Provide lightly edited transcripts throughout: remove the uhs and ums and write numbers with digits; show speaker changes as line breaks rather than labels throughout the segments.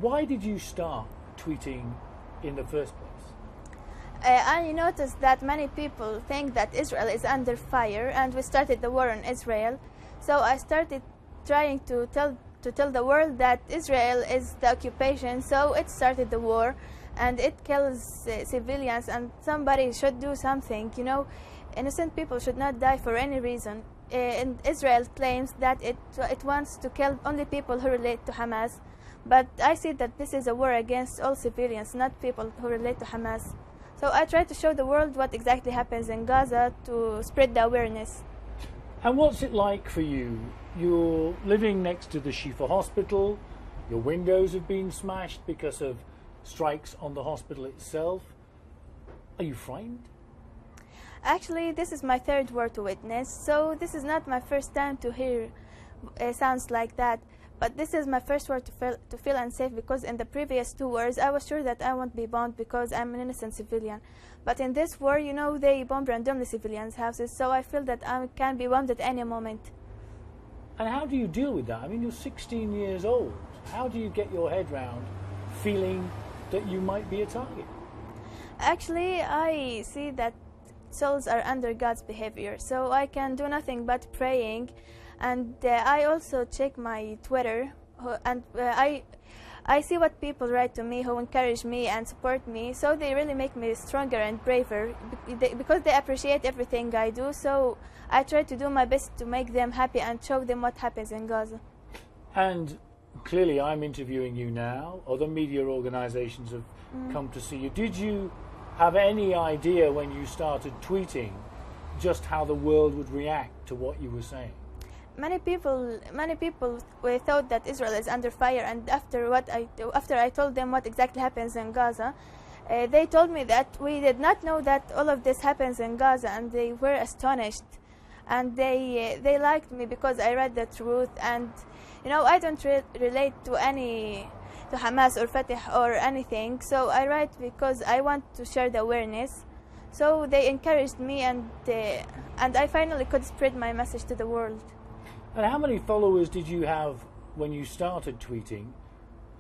Why did you start tweeting in the first place?
I noticed that many people think that Israel is under fire, and we started the war on Israel. So I started trying to tell the world that Israel is the occupation, so it started the war, and it kills civilians, and somebody should do something. You know, innocent people should not die for any reason. And Israel claims that it wants to kill only people who relate to Hamas, but I see that this is a war against all civilians, not people who relate to Hamas. So I try to show the world what exactly happens in Gaza to spread the awareness.
And what's it like for you? You're living next to the Shifa hospital, your windows have been smashed because of strikes on the hospital itself. Are you frightened?
Actually, this is my third war to witness, so this is not my first time to hear sounds like that. But this is my first war to feel unsafe, because in the previous 2 wars I was sure that I won't be bombed because I'm an innocent civilian. But in this war, you know, they bomb randomly civilians' houses, so I feel that I can be bombed at any moment.
And how do you deal with that? I mean, you're 16 years old. How do you get your head round feeling that you might be a target?
Actually, I see that souls are under God's behavior, so I can do nothing but praying. And I also check my Twitter, and I see what people write to me who encourage me and support me, so they really make me stronger and braver because they appreciate everything I do. So I try to do my best to make them happy and show them what happens in Gaza.
And clearly I'm interviewing you now. Other media organizations have come to see you. Did you have any idea when you started tweeting just how the world would react to what you were saying?
Many people thought that Israel is under fire, and after I told them what exactly happens in Gaza, they told me that we did not know that all of this happens in Gaza, and they were astonished, and they liked me because I read the truth. And you know, I don't relate to Hamas or Fatah or anything, so I write because I want to share the awareness. So they encouraged me, and I finally could spread my message to the world.
And how many followers did you have when you started tweeting?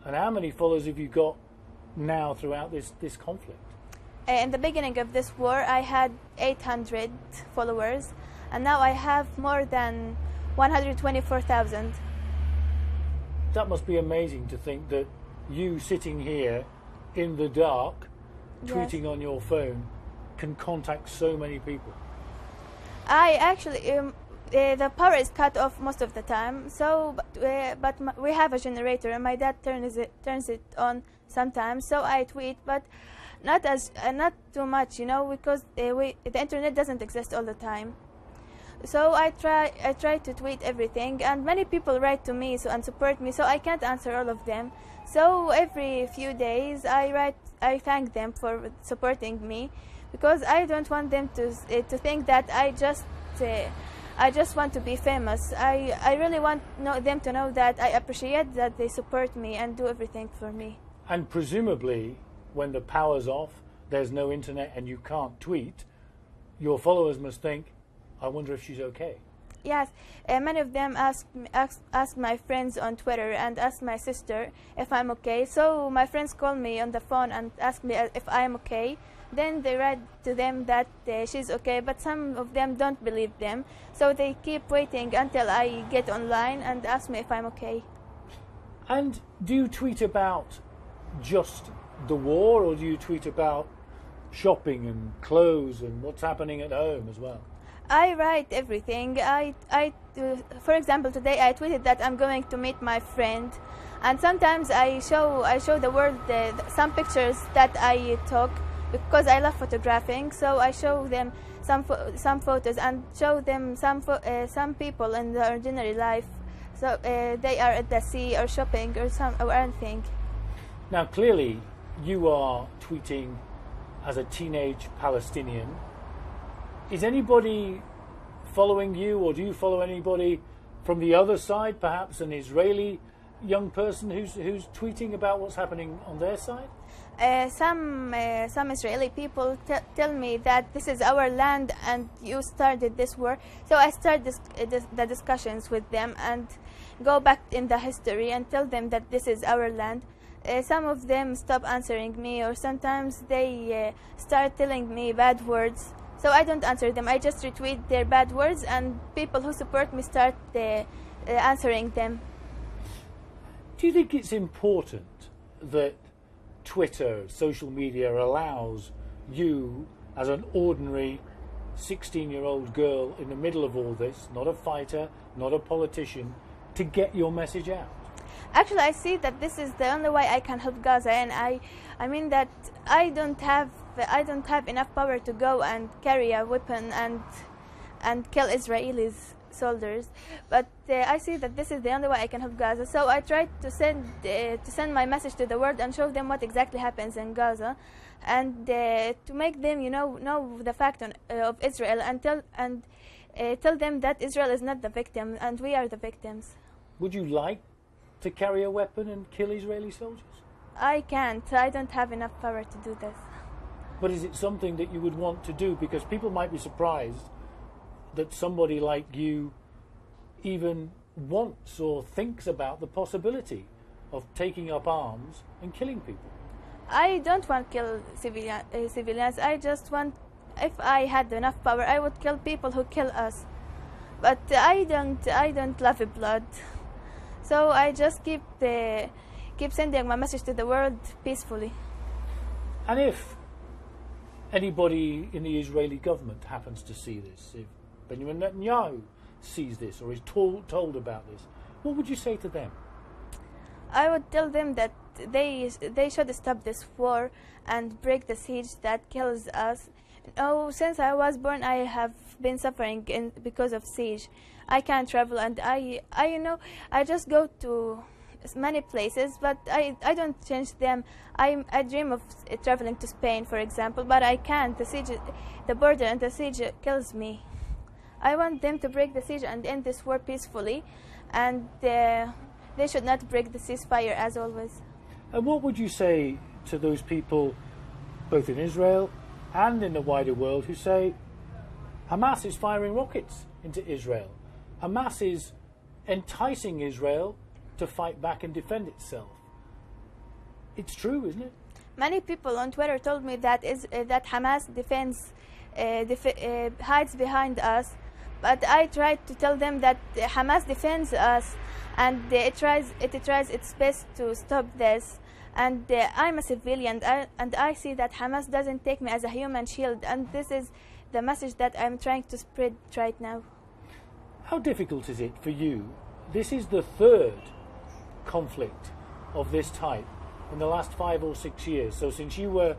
And how many followers have you got now throughout this conflict?
In the beginning of this war, I had 800 followers, and now I have more than 124,000.
That must be amazing to think that you sitting here in the dark, tweeting on your phone, can contact so many people.
I actually... the power is cut off most of the time, so but we have a generator, and my dad turns it on sometimes. So I tweet, but not too much, you know, because the internet doesn't exist all the time. So I try to tweet everything, and many people write to me and support me, so I can't answer all of them. So every few days I thank them for supporting me, because I don't want them to think that I just want to be famous. I really want them to know that I appreciate that they support me and do everything for me.
And presumably, when the power's off, there's no internet and you can't tweet, your followers must think, I wonder if she's okay.
Yes, many of them ask my friends on Twitter and ask my sister if I'm okay. So my friends call me on the phone and ask me if I'm okay. Then they write to them that she's okay, but some of them don't believe them. So they keep waiting until I get online and ask me if I'm okay.
And do you tweet about just the war, or do you tweet about shopping and clothes and what's happening at home as well?
I write everything. For example, today I tweeted that I'm going to meet my friend, and sometimes I show the world some pictures that I took, because I love photographing. So I show them some photos and show them some people in the ordinary life. So they are at the sea or shopping or anything.
Now clearly you are tweeting as a teenage Palestinian. Is anybody following you, or do you follow anybody from the other side, perhaps an Israeli young person who's tweeting about what's happening on their side?
Some Israeli people tell me that this is our land and you started this war. So I start the discussions with them and go back in the history and tell them that this is our land. some of them stop answering me, or sometimes they start telling me bad words. So I don't answer them. I just retweet their bad words, and people who support me start answering them.
Do you think it's important that Twitter, social media, allows you, as an ordinary 16-year-old girl in the middle of all this, not a fighter, not a politician, to get your message out?
Actually, I see that this is the only way I can help Gaza, and I mean that I don't have enough power to go and carry a weapon and kill Israelis soldiers, but I see that this is the only way I can help Gaza. So I try to send my message to the world and show them what exactly happens in Gaza, and to make them know the fact of Israel, and tell them that Israel is not the victim and we are the victims.
Would you like to carry a weapon and kill Israeli soldiers?
I can't. I don't have enough power to do this.
But is it something that you would want to do? Because people might be surprised that somebody like you even wants or thinks about the possibility of taking up arms and killing people.
I don't want to kill civilians. I just want, if I had enough power, I would kill people who kill us. But I don't love blood. So I just keep sending my message to the world peacefully.
And if anybody in the Israeli government happens to see this, if Benjamin Netanyahu sees this or is told about this, what would you say to them?
I would tell them that they should stop this war and break the siege that kills us. Since I was born, I have been suffering because of siege. I can't travel, and I just go to many places, but I don't change them. I dream of traveling to Spain, for example, but I can't. The border and the siege kills me. I want them to break the siege and end this war peacefully, and they should not break the ceasefire as always.
And what would you say to those people, both in Israel and in the wider world, who say Hamas is firing rockets into Israel? Hamas is enticing Israel to fight back and defend itself. It's true, isn't it?
Many people on Twitter told me that Hamas hides behind us, but I tried to tell them that Hamas defends us, and it tries its best to stop this. And I'm a civilian, and I see that Hamas doesn't take me as a human shield, and this is the message that I'm trying to spread right now.
How difficult is it for you? This is the third conflict of this type in the last 5 or 6 years. So since you were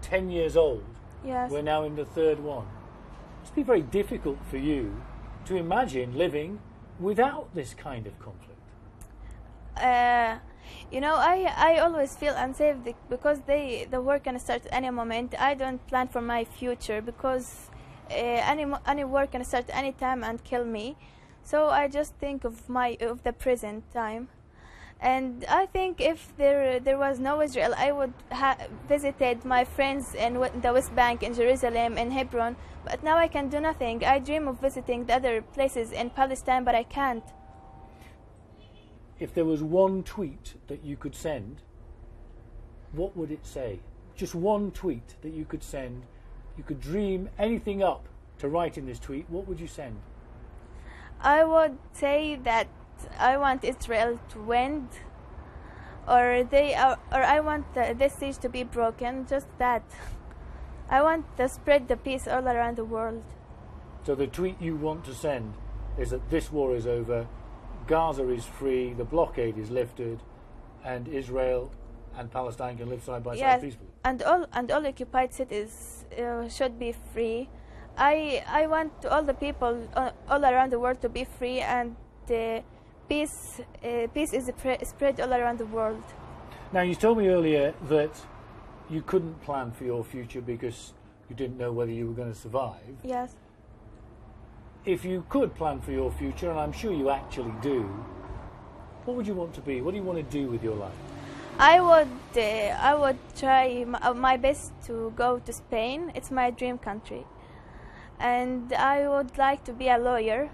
10 years old,
yes,
we're now in the third one. It must be very difficult for you to imagine living without this kind of conflict.
I always feel unsafe because the war can start at any moment. I don't plan for my future because any war can start any time and kill me. So I just think of the present time. And I think if there was no Israel, I would visited my friends in the West Bank, in Jerusalem, in Hebron. But now I can do nothing. I dream of visiting the other places in Palestine, but I can't.
If there was one tweet that you could send, what would it say? Just one tweet that you could send. You could dream anything up to write in this tweet. What would you send?
I would say that I want Israel to win, or I want this siege to be broken. Just that. I want to spread the peace all around the world.
So the tweet you want to send is that this war is over, Gaza is free, the blockade is lifted, and Israel and Palestine can live side by side peacefully. And
all occupied cities should be free. I want all the people all around the world to be free, and peace is spread all around the world.
Now, you told me earlier that you couldn't plan for your future because you didn't know whether you were going to survive.
Yes.
If you could plan for your future, and I'm sure you actually do, what would you want to be? What do you want to do with your life?
I would try my best to go to Spain. It's my dream country. And I would like to be a lawyer.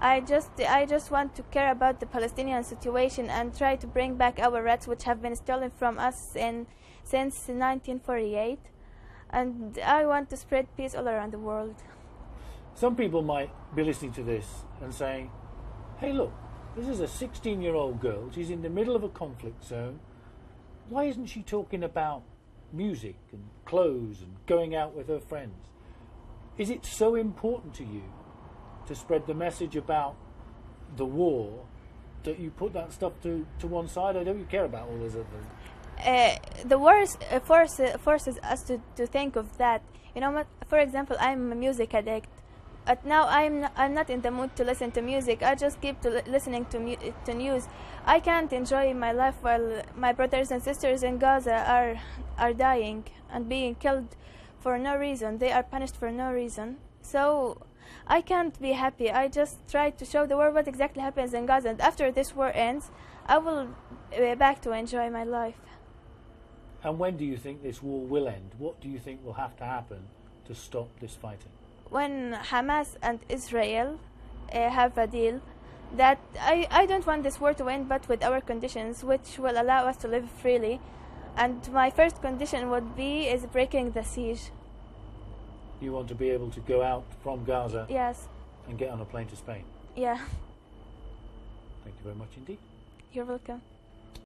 I just want to care about the Palestinian situation and try to bring back our rights, which have been stolen from us since 1948. And I want to spread peace all around the world.
Some people might be listening to this and saying, hey, look, this is a 16-year-old girl. She's in the middle of a conflict zone. Why isn't she talking about music and clothes and going out with her friends? Is it so important to you to spread the message about the war that you put that stuff to one side? I don't care about all those other things.
The war forces us to think of that. You know what? For example, I'm a music addict. But now I'm not in the mood to listen to music. I just keep listening to news. I can't enjoy my life while my brothers and sisters in Gaza are dying and being killed for no reason. They are punished for no reason. So I can't be happy. I just try to show the world what exactly happens in Gaza. And after this war ends, I will be back to enjoy my life.
And when do you think this war will end? What do you think will have to happen to stop this fighting?
When Hamas and Israel have a deal that I don't want this war to end, but with our conditions, which will allow us to live freely. And my first condition would be is breaking the siege.
You want to be able to go out from Gaza?
Yes.
And get on a plane to Spain?
Yeah.
Thank you very much indeed.
You're welcome.